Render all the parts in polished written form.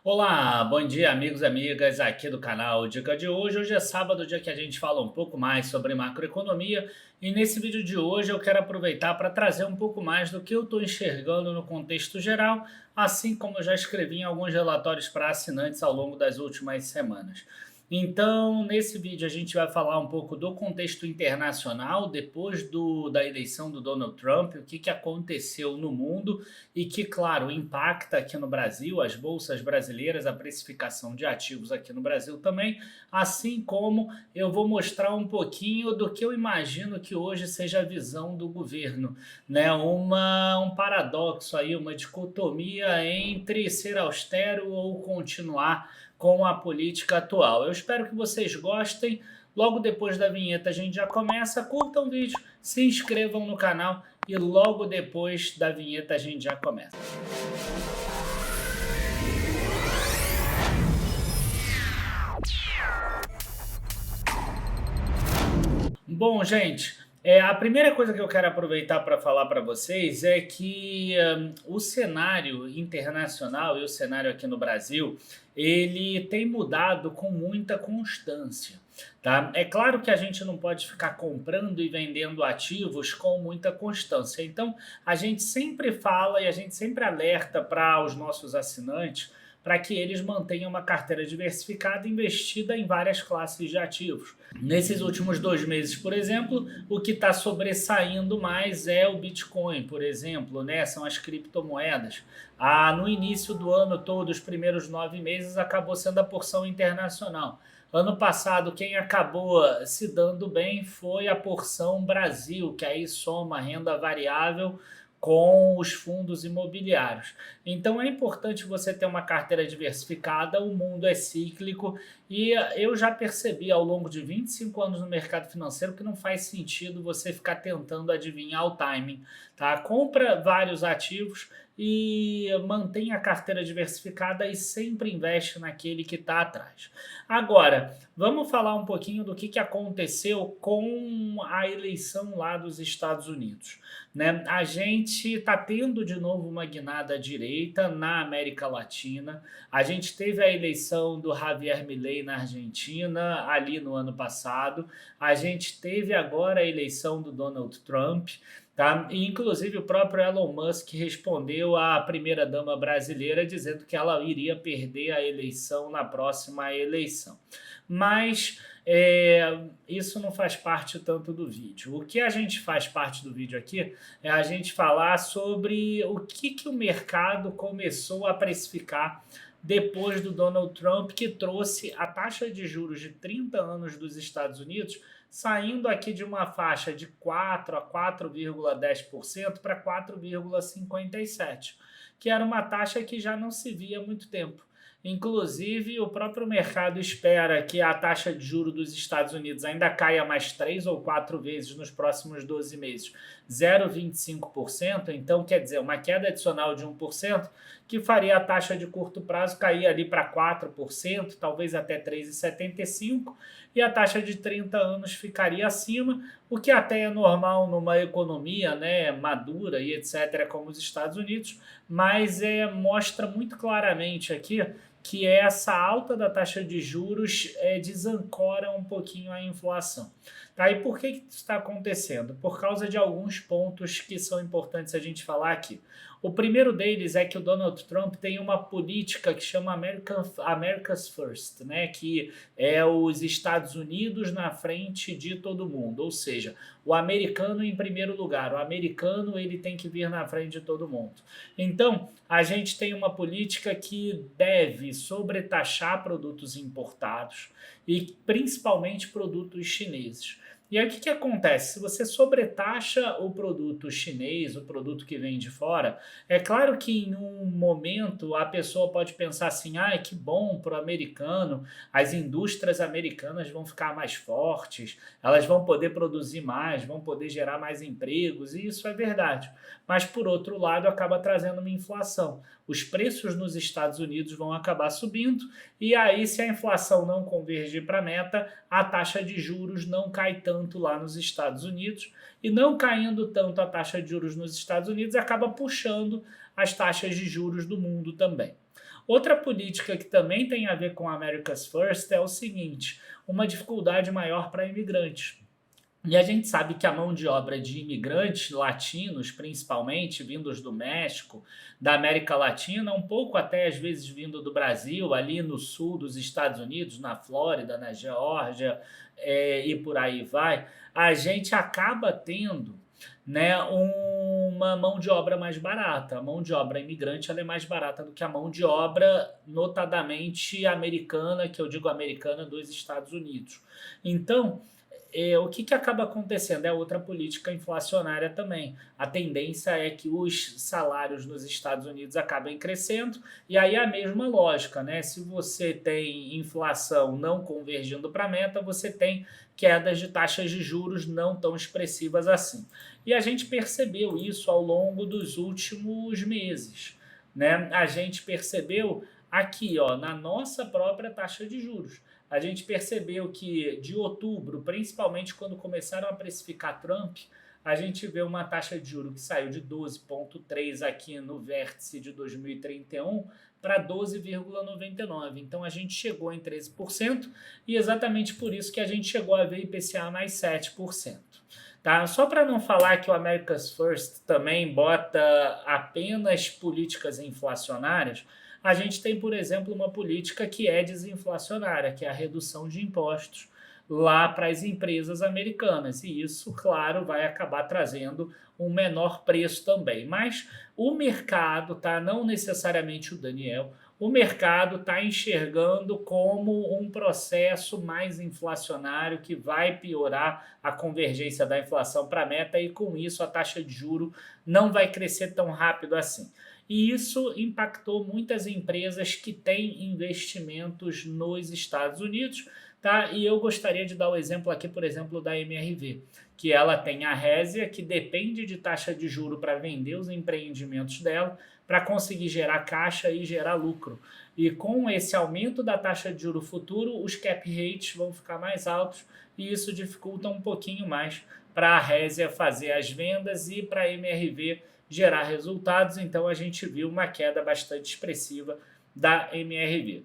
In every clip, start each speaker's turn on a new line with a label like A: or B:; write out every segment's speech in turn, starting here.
A: Olá, bom dia amigos e amigas aqui do canal Dica de Hoje. Hoje é sábado, dia que a gente fala um pouco mais sobre macroeconomia e nesse vídeo de hoje eu quero aproveitar para trazer um pouco mais do que eu estou enxergando no contexto geral, assim como eu já escrevi em alguns relatórios para assinantes ao longo das últimas semanas. Então, nesse vídeo a gente vai falar um pouco do contexto internacional depois da eleição do Donald Trump, o que aconteceu no mundo e que, claro, impacta aqui no Brasil, as bolsas brasileiras, a precificação de ativos aqui no Brasil também, assim como eu vou mostrar um pouquinho do que eu imagino que hoje seja a visão do governo, né? Um paradoxo aí, uma dicotomia entre ser austero ou continuar com a política atual. Eu espero que vocês gostem. Logo depois da vinheta a gente já começa. Curtam o vídeo, se inscrevam no canal e logo depois da vinheta a gente já começa. Bom, gente, a primeira coisa que eu quero aproveitar para falar para vocês é que o cenário internacional e o cenário aqui no Brasil, ele tem mudado com muita constância, tá? É claro que a gente não pode ficar comprando e vendendo ativos com muita constância. Então, a gente sempre fala e a gente sempre alerta para os nossos assinantes para que eles mantenham uma carteira diversificada investida em várias classes de ativos. Nesses últimos 2 meses, por exemplo, o que está sobressaindo mais é o Bitcoin, por exemplo, né? São as criptomoedas. No início do ano todo, os primeiros 9 meses, acabou sendo a porção internacional. Ano passado, quem acabou se dando bem foi a porção Brasil, que aí soma renda variável com os fundos imobiliários. Então é importante você ter uma carteira diversificada, o mundo é cíclico e eu já percebi ao longo de 25 anos no mercado financeiro que não faz sentido você ficar tentando adivinhar o timing, tá? Compra vários ativos e mantém a carteira diversificada e sempre investe naquele que está atrás. Agora, vamos falar um pouquinho do que aconteceu com a eleição lá dos Estados Unidos, né? A gente está tendo de novo uma guinada à direita na América Latina. A gente teve a eleição do Javier Milei na Argentina ali no ano passado. A gente teve agora a eleição do Donald Trump. Tá? E, inclusive, o próprio Elon Musk respondeu à primeira-dama brasileira dizendo que ela iria perder a eleição na próxima eleição. Mas isso não faz parte tanto do vídeo. O que a gente faz parte do vídeo aqui é a gente falar sobre o que o mercado começou a precificar depois do Donald Trump, que trouxe a taxa de juros de 30 anos dos Estados Unidos saindo aqui de uma faixa de 4 a 4,10% para 4,57%, que era uma taxa que já não se via há muito tempo. Inclusive, o próprio mercado espera que a taxa de juros dos Estados Unidos ainda caia mais 3 ou 4 vezes nos próximos 12 meses, 0,25%. Então, quer dizer, uma queda adicional de 1%, que faria a taxa de curto prazo cair ali para 4%, talvez até 3,75%, e a taxa de 30 anos ficaria acima, o que até é normal numa economia, né, madura e etc., como os Estados Unidos, mas mostra muito claramente aqui que essa alta da taxa de juros desancora um pouquinho a inflação. Tá? E por que isso está acontecendo? Por causa de alguns pontos que são importantes a gente falar aqui. O primeiro deles é que o Donald Trump tem uma política que chama America's First, né? Que é os Estados Unidos na frente de todo mundo, ou seja, o americano em primeiro lugar, o americano ele tem que vir na frente de todo mundo. Então, a gente tem uma política que deve sobretaxar produtos importados e principalmente produtos chineses. E aí o que acontece? Se você sobretaxa o produto chinês, o produto que vem de fora, é claro que em um momento a pessoa pode pensar assim, que bom para o americano, as indústrias americanas vão ficar mais fortes, elas vão poder produzir mais, vão poder gerar mais empregos, e isso é verdade. Mas, por outro lado, acaba trazendo uma inflação. Os preços nos Estados Unidos vão acabar subindo, e aí, se a inflação não convergir para a meta, a taxa de juros não cai tanto lá nos Estados Unidos, e não caindo tanto a taxa de juros nos Estados Unidos, acaba puxando as taxas de juros do mundo também. Outra política que também tem a ver com America's First é o seguinte: uma dificuldade maior para imigrantes. E a gente sabe que a mão de obra de imigrantes latinos, principalmente vindos do México, da América Latina, um pouco até às vezes vindo do Brasil, ali no sul dos Estados Unidos, na Flórida, na Geórgia, e por aí vai, a gente acaba tendo, né, uma mão de obra mais barata. A mão de obra imigrante ela é mais barata do que a mão de obra notadamente americana, que eu digo americana dos Estados Unidos. Então, o que acaba acontecendo? É outra política inflacionária também. A tendência é que os salários nos Estados Unidos acabem crescendo, e aí é a mesma lógica, né? Se você tem inflação não convergindo para a meta, você tem quedas de taxas de juros não tão expressivas assim. E a gente percebeu isso ao longo dos últimos meses, né? A gente percebeu aqui, ó, na nossa própria taxa de juros. A gente percebeu que de outubro, principalmente quando começaram a precificar Trump, a gente vê uma taxa de juros que saiu de 12,3 aqui no vértice de 2031 para 12,99. Então a gente chegou em 13% e exatamente por isso que a gente chegou a ver IPCA mais 7%. Tá? Só para não falar que o America's First também bota apenas políticas inflacionárias, a gente tem, por exemplo, uma política que é desinflacionária, que é a redução de impostos lá para as empresas americanas. E isso, claro, vai acabar trazendo um menor preço também. Mas o mercado, tá? Não necessariamente o Daniel, o mercado está enxergando como um processo mais inflacionário que vai piorar a convergência da inflação para a meta e, com isso, a taxa de juro não vai crescer tão rápido assim. E isso impactou muitas empresas que têm investimentos nos Estados Unidos, tá? E eu gostaria de dar o exemplo aqui, por exemplo, da MRV, que ela tem a Résia, que depende de taxa de juro para vender os empreendimentos dela, para conseguir gerar caixa e gerar lucro. E com esse aumento da taxa de juro futuro, os cap rates vão ficar mais altos e isso dificulta um pouquinho mais para a Résia fazer as vendas e para a MRV gerar resultados. Então a gente viu uma queda bastante expressiva da MRV.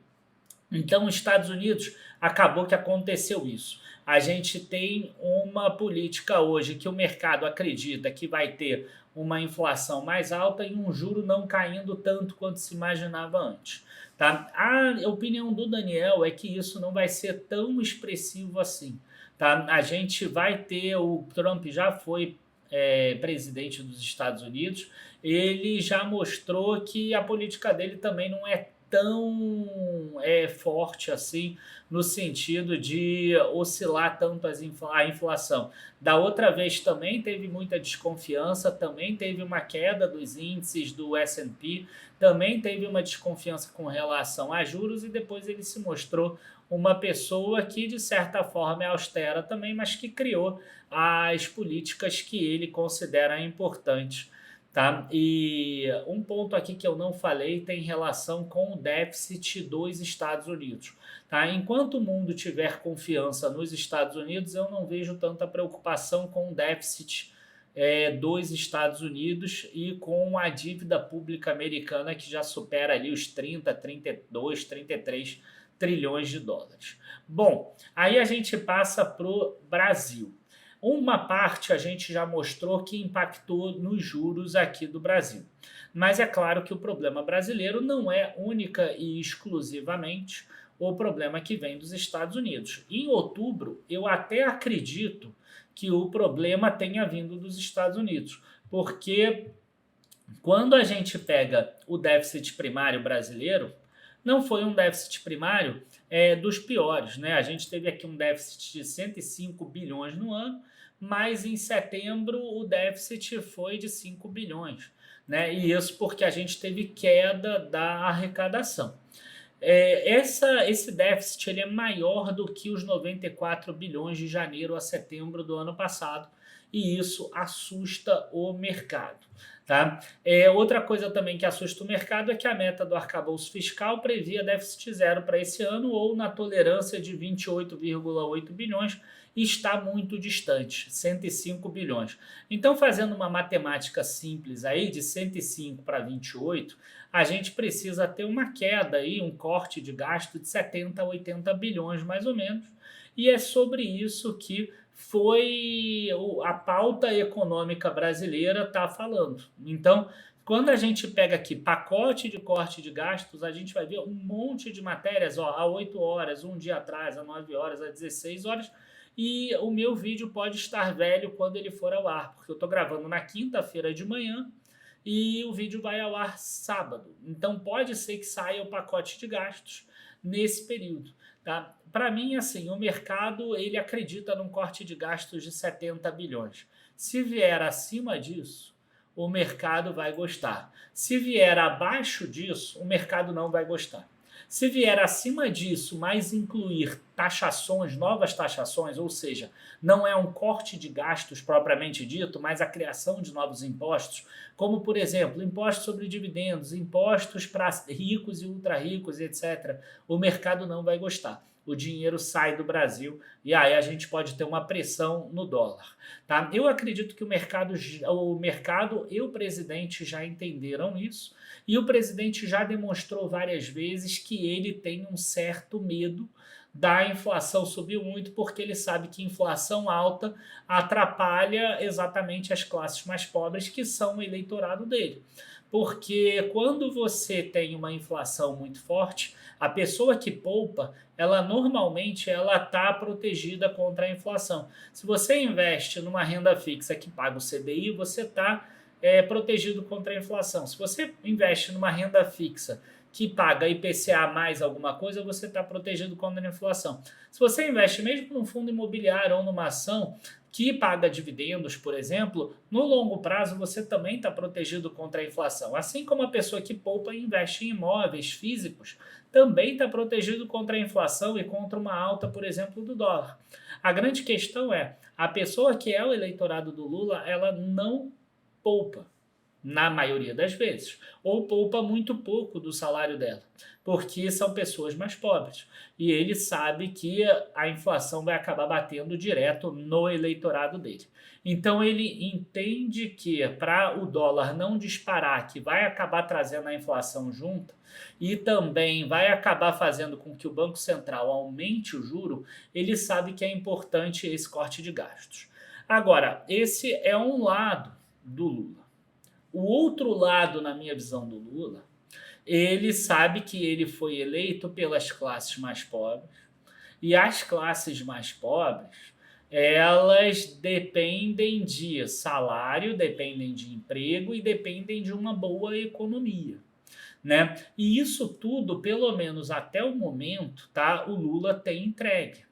A: Então, os Estados Unidos, acabou que aconteceu isso. A gente tem uma política hoje que o mercado acredita que vai ter uma inflação mais alta e um juro não caindo tanto quanto se imaginava antes. Tá? A opinião do Daniel é que isso não vai ser tão expressivo assim. Tá? A gente vai ter, o Trump já foi presidente dos Estados Unidos, ele já mostrou que a política dele também não é tão forte assim, no sentido de oscilar tanto a inflação. Da outra vez também teve muita desconfiança, também teve uma queda dos índices do S&P, também teve uma desconfiança com relação a juros e depois ele se mostrou uma pessoa que de certa forma é austera também, mas que criou as políticas que ele considera importantes. Tá? E um ponto aqui que eu não falei tem relação com o déficit dos Estados Unidos. Tá? Enquanto o mundo tiver confiança nos Estados Unidos, eu não vejo tanta preocupação com o déficit dos Estados Unidos e com a dívida pública americana que já supera ali os 30, 32, 33 trilhões de dólares. Bom, aí a gente passa para o Brasil. Uma parte a gente já mostrou que impactou nos juros aqui do Brasil. Mas é claro que o problema brasileiro não é única e exclusivamente o problema que vem dos Estados Unidos. Em outubro, eu até acredito que o problema tenha vindo dos Estados Unidos, porque quando a gente pega o déficit primário brasileiro, não foi um déficit primário dos piores, né? A gente teve aqui um déficit de 105 bilhões no ano, mas em setembro o déficit foi de 5 bilhões, né? E isso porque a gente teve queda da arrecadação. Esse déficit ele é maior do que os 94 bilhões de janeiro a setembro do ano passado, e isso assusta o mercado. Tá? Outra coisa também que assusta o mercado é que a meta do arcabouço fiscal previa déficit zero para esse ano ou na tolerância de 28,8 bilhões, está muito distante, 105 bilhões. Então, fazendo uma matemática simples aí, de 105 para 28, a gente precisa ter uma queda aí, um corte de gasto de 70 a 80 bilhões mais ou menos, e é sobre isso que a pauta econômica brasileira está falando. Então, quando a gente pega aqui pacote de corte de gastos, a gente vai ver um monte de matérias, ó, há 8 horas, um dia atrás, há 9 horas, há 16 horas, e o meu vídeo pode estar velho quando ele for ao ar, porque eu estou gravando na quinta-feira de manhã e o vídeo vai ao ar sábado. Então pode ser que saia o pacote de gastos nesse período. Tá? Para mim, assim, o mercado ele acredita num corte de gastos de 70 bilhões. Se vier acima disso, o mercado vai gostar. Se vier abaixo disso, o mercado não vai gostar. Se vier acima disso, mas incluir taxações, novas taxações, ou seja, não é um corte de gastos propriamente dito, mas a criação de novos impostos, como, por exemplo, impostos sobre dividendos, impostos para ricos e ultra-ricos, etc., o mercado não vai gostar. O dinheiro sai do Brasil e aí a gente pode ter uma pressão no dólar. Tá? Eu acredito que o mercado e o presidente já entenderam isso e o presidente já demonstrou várias vezes que ele tem um certo medo da inflação subir muito, porque ele sabe que inflação alta atrapalha exatamente as classes mais pobres, que são o eleitorado dele. Porque quando você tem uma inflação muito forte, a pessoa que poupa, ela normalmente ela está protegida contra a inflação. Se você investe numa renda fixa que paga o CDI, você está protegido contra a inflação. Se você investe numa renda fixa que paga IPCA mais alguma coisa, você está protegido contra a inflação. Se você investe mesmo num fundo imobiliário ou numa ação que paga dividendos, por exemplo, no longo prazo você também está protegido contra a inflação. Assim como a pessoa que poupa e investe em imóveis físicos também está protegido contra a inflação e contra uma alta, por exemplo, do dólar. A grande questão é, a pessoa que é o eleitorado do Lula, ela não poupa, na maioria das vezes, ou poupa muito pouco do salário dela, porque são pessoas mais pobres. E ele sabe que a inflação vai acabar batendo direto no eleitorado dele. Então ele entende que para o dólar não disparar, que vai acabar trazendo a inflação junto, e também vai acabar fazendo com que o Banco Central aumente o juro, ele sabe que é importante esse corte de gastos. Agora, esse é um lado do Lula. O outro lado, na minha visão do Lula, ele sabe que ele foi eleito pelas classes mais pobres, e as classes mais pobres, elas dependem de salário, dependem de emprego e dependem de uma boa economia. Né? E isso tudo, pelo menos até o momento, tá? O Lula tem entregue.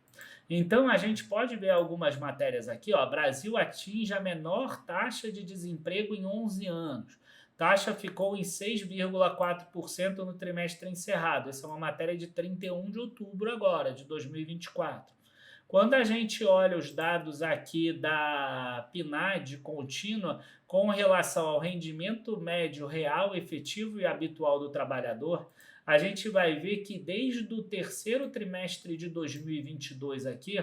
A: Então a gente pode ver algumas matérias aqui, ó. Brasil atinge a menor taxa de desemprego em 11 anos. Taxa ficou em 6,4% no trimestre encerrado. Essa é uma matéria de 31 de outubro agora, de 2024. Quando a gente olha os dados aqui da PNAD contínua com relação ao rendimento médio real, efetivo e habitual do trabalhador, a gente vai ver que desde o terceiro trimestre de 2022 aqui,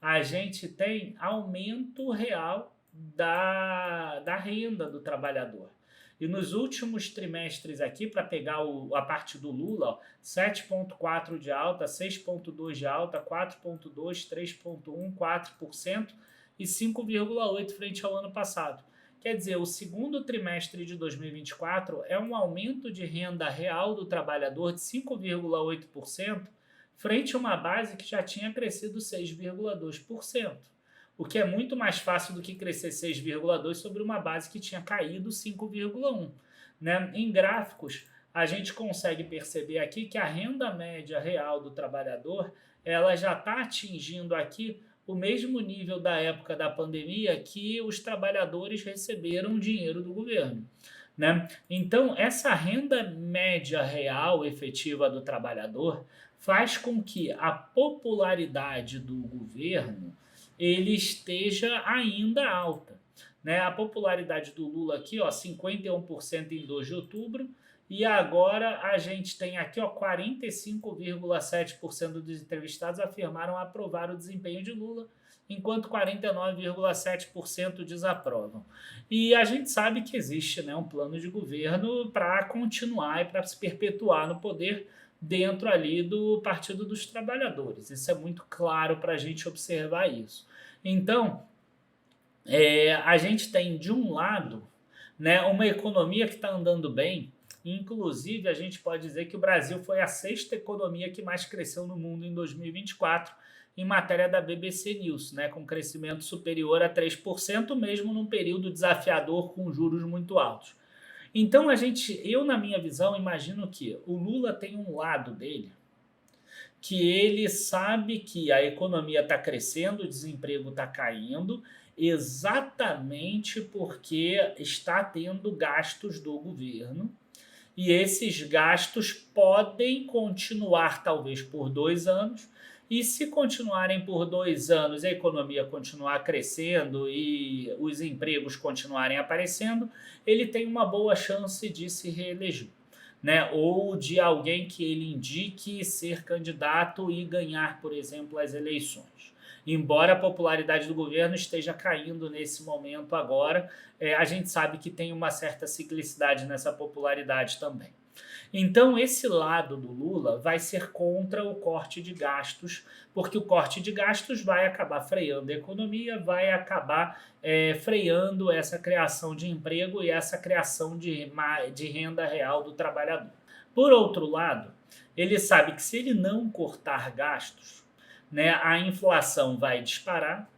A: a gente tem aumento real da renda do trabalhador. E nos últimos trimestres aqui, para pegar a parte do Lula, 7,4% de alta, 6,2% de alta, 4,2%, 3,1%, 4% e 5,8% frente ao ano passado. Quer dizer, o segundo trimestre de 2024 é um aumento de renda real do trabalhador de 5,8%, frente a uma base que já tinha crescido 6,2%. O que é muito mais fácil do que crescer 6,2% sobre uma base que tinha caído 5,1%. Né? Em gráficos, a gente consegue perceber aqui que a renda média real do trabalhador ela já está atingindo aqui o mesmo nível da época da pandemia que os trabalhadores receberam dinheiro do governo. Né? Então, essa renda média real efetiva do trabalhador faz com que a popularidade do governo ele esteja ainda alta. Né? A popularidade do Lula aqui, ó, 51% em 2 de outubro e agora a gente tem aqui, ó, 45,7% dos entrevistados afirmaram aprovar o desempenho de Lula, enquanto 49,7% desaprovam. E a gente sabe que existe, né, um plano de governo para continuar e para se perpetuar no poder dentro ali do Partido dos Trabalhadores. Isso é muito claro para a gente observar isso. Então, a gente tem, de um lado, né, uma economia que está andando bem. Inclusive, a gente pode dizer que o Brasil foi a sexta economia que mais cresceu no mundo em 2024, em matéria da BBC News, né, com crescimento superior a 3%, mesmo num período desafiador com juros muito altos. Então, eu, na minha visão, imagino que o Lula tem um lado dele que ele sabe que a economia está crescendo, o desemprego está caindo, exatamente porque está tendo gastos do governo, e esses gastos podem continuar talvez por 2 anos, e se continuarem por 2 anos, a economia continuar crescendo e os empregos continuarem aparecendo, ele tem uma boa chance de se reeleger, né? Ou de alguém que ele indique ser candidato e ganhar, por exemplo, as eleições. Embora a popularidade do governo esteja caindo nesse momento agora, a gente sabe que tem uma certa ciclicidade nessa popularidade também. Então, esse lado do Lula vai ser contra o corte de gastos, porque o corte de gastos vai acabar freando a economia, vai acabar freando essa criação de emprego e essa criação de renda real do trabalhador. Por outro lado, ele sabe que se ele não cortar gastos, né, a inflação vai disparar,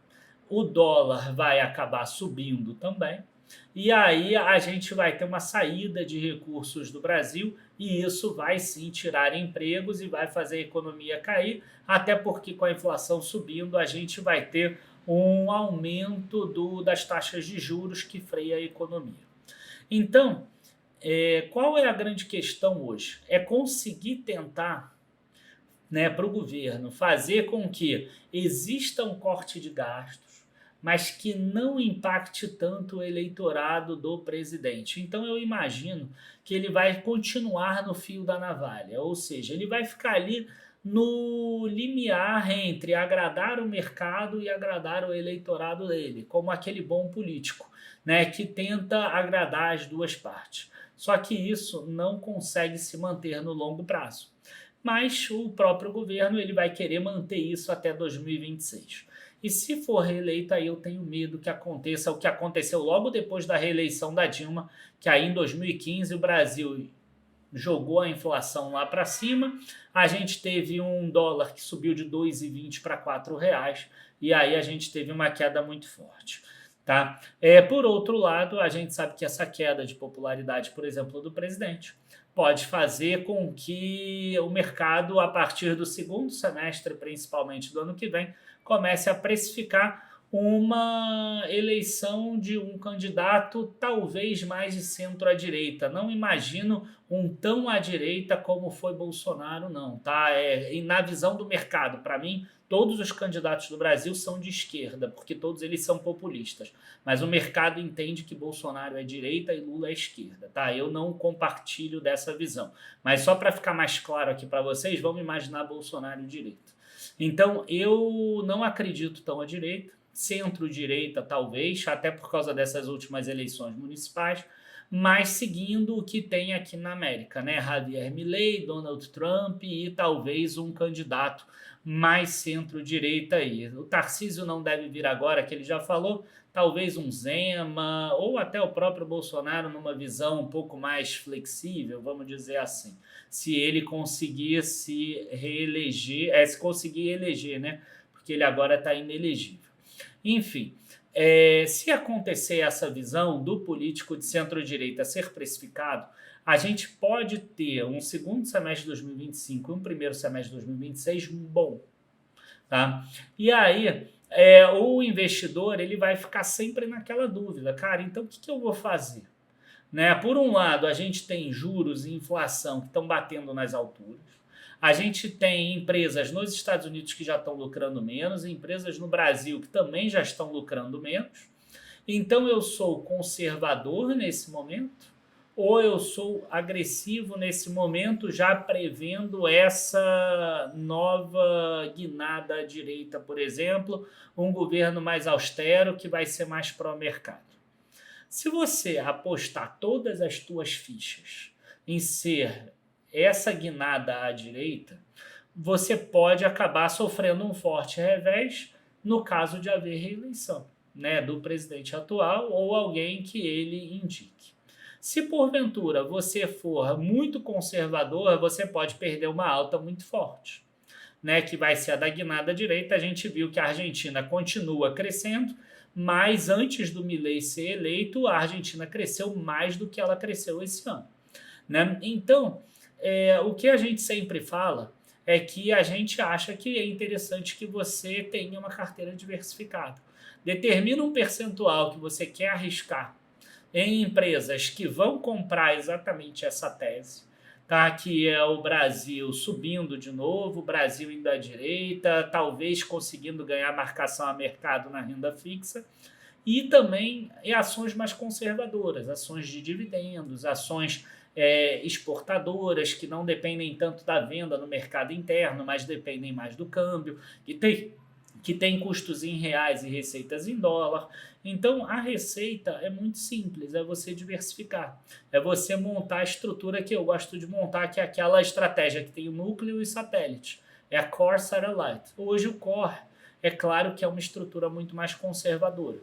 A: o dólar vai acabar subindo também, e aí a gente vai ter uma saída de recursos do Brasil e isso vai sim tirar empregos e vai fazer a economia cair, até porque com a inflação subindo a gente vai ter um aumento das taxas de juros que freia a economia. Então, qual é a grande questão hoje? É conseguir tentar, né, para o governo fazer com que exista um corte de gastos, mas que não impacte tanto o eleitorado do presidente. Então eu imagino que ele vai continuar no fio da navalha, ou seja, ele vai ficar ali no limiar entre agradar o mercado e agradar o eleitorado dele, como aquele bom político, né, que tenta agradar as duas partes. Só que isso não consegue se manter no longo prazo. Mas o próprio governo ele vai querer manter isso até 2026. E se for reeleito, aí eu tenho medo que aconteça o que aconteceu logo depois da reeleição da Dilma, que aí em 2015 o Brasil jogou a inflação lá para cima, a gente teve um dólar que subiu de 2,20 para R$ 4, e aí a gente teve uma queda muito forte. Tá? Por outro lado, a gente sabe que essa queda de popularidade, por exemplo, do presidente, pode fazer com que o mercado, a partir do segundo semestre, principalmente do ano que vem, comece a precificar uma eleição de um candidato talvez mais de centro à direita. Não imagino um tão à direita como foi Bolsonaro, não. Tá? E na visão do mercado, para mim, todos os candidatos do Brasil são de esquerda, porque todos eles são populistas. Mas o mercado entende que Bolsonaro é direita e Lula é esquerda. Tá? Eu não compartilho dessa visão. Mas só para ficar mais claro aqui para vocês, vamos imaginar Bolsonaro direita. Então, eu não acredito tão à direita, centro-direita talvez, até por causa dessas últimas eleições municipais, mas seguindo o que tem aqui na América, né? Javier Milei, Donald Trump e talvez um candidato mais centro-direita aí. O Tarcísio não deve vir agora, que ele já falou, talvez um Zema ou até o próprio Bolsonaro numa visão um pouco mais flexível, vamos dizer assim, se ele conseguir se reeleger, se conseguir eleger, né? Porque ele agora está inelegível. Enfim, se acontecer essa visão do político de centro-direita ser precificado, a gente pode ter um segundo semestre de 2025 e um primeiro semestre de 2026 bom. Tá? E aí, o investidor ele vai ficar sempre naquela dúvida, cara, então o que eu vou fazer? Né? Por um lado, a gente tem juros e inflação que estão batendo nas alturas. A gente tem empresas nos Estados Unidos que já estão lucrando menos, e empresas no Brasil que também já estão lucrando menos. Então, eu sou conservador nesse momento, ou eu sou agressivo nesse momento, já prevendo essa nova guinada à direita, por exemplo, um governo mais austero que vai ser mais pró-mercado. Se você apostar todas as tuas fichas em ser essa guinada à direita, você pode acabar sofrendo um forte revés no caso de haver reeleição, né, do presidente atual ou alguém que ele indique. Se porventura você for muito conservador, você pode perder uma alta muito forte, né, que vai ser a da guinada direita. A gente viu que a Argentina continua crescendo, mas antes do Milei ser eleito, a Argentina cresceu mais do que ela cresceu esse ano, né? Então, o que a gente sempre fala é que a gente acha que é interessante que você tenha uma carteira diversificada. Determina um percentual que você quer arriscar em empresas que vão comprar exatamente essa tese, tá? Que é o Brasil subindo de novo, o Brasil indo à direita, talvez conseguindo ganhar marcação a mercado na renda fixa, e também em ações mais conservadoras, ações de dividendos, ações exportadoras que não dependem tanto da venda no mercado interno, mas dependem mais do câmbio, que tem custos em reais e receitas em dólar. Então, a receita é muito simples, é você diversificar, é você montar a estrutura que eu gosto de montar, que é aquela estratégia que tem o núcleo e satélite, é a Core Satellite. Hoje o Core, é claro que é uma estrutura muito mais conservadora,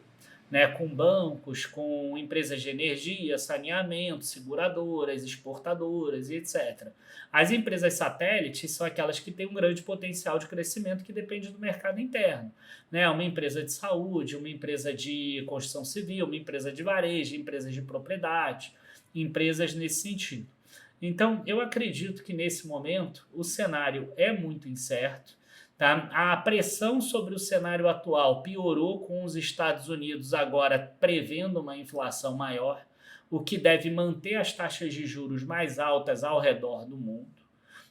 A: né, com bancos, com empresas de energia, saneamento, seguradoras, exportadoras e etc. As empresas satélites são aquelas que têm um grande potencial de crescimento que depende do mercado interno, né? Uma empresa de saúde, uma empresa de construção civil, uma empresa de varejo, empresas de propriedade, empresas nesse sentido. Então, eu acredito que nesse momento o cenário é muito incerto. Tá? A pressão sobre o cenário atual piorou com os Estados Unidos agora prevendo uma inflação maior, o que deve manter as taxas de juros mais altas ao redor do mundo,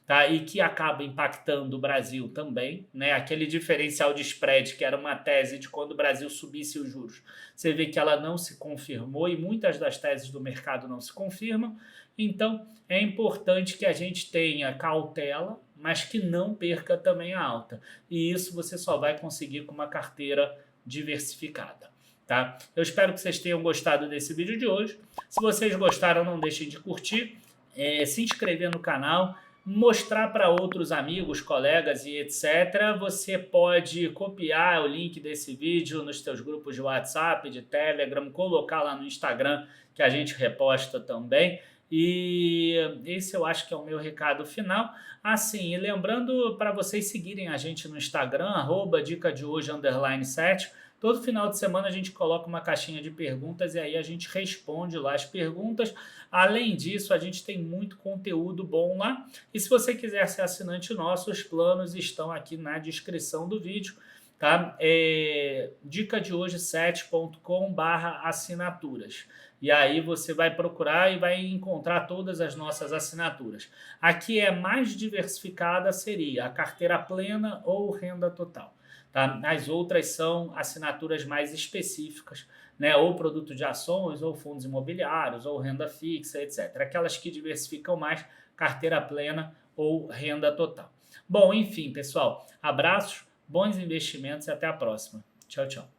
A: tá? E que acaba impactando o Brasil também, né? Aquele diferencial de spread que era uma tese de quando o Brasil subisse os juros. Você vê que ela não se confirmou e muitas das teses do mercado não se confirmam. Então, é importante que a gente tenha cautela, mas que não perca também a alta. E isso você só vai conseguir com uma carteira diversificada, tá? Eu espero que vocês tenham gostado desse vídeo de hoje. Se vocês gostaram, não deixem de curtir, se inscrever no canal, mostrar para outros amigos, colegas e etc. Você pode copiar o link desse vídeo nos seus grupos de WhatsApp, de Telegram, colocar lá no Instagram, que a gente reposta também. E esse eu acho que é o meu recado final. Assim, e lembrando para vocês seguirem a gente no Instagram, @dicadehoje_7. Todo final de semana a gente coloca uma caixinha de perguntas e aí a gente responde lá as perguntas. Além disso, a gente tem muito conteúdo bom lá. E se você quiser ser assinante nosso, os planos estão aqui na descrição do vídeo, tá? dicadehoje7.com/assinaturas. E aí você vai procurar e vai encontrar todas as nossas assinaturas. A que é mais diversificada seria a carteira plena ou renda total. Tá? As outras são assinaturas mais específicas, né? Ou produto de ações, ou fundos imobiliários, ou renda fixa, etc. Aquelas que diversificam mais, carteira plena ou renda total. Bom, enfim, pessoal, abraços, bons investimentos e até a próxima. Tchau, tchau.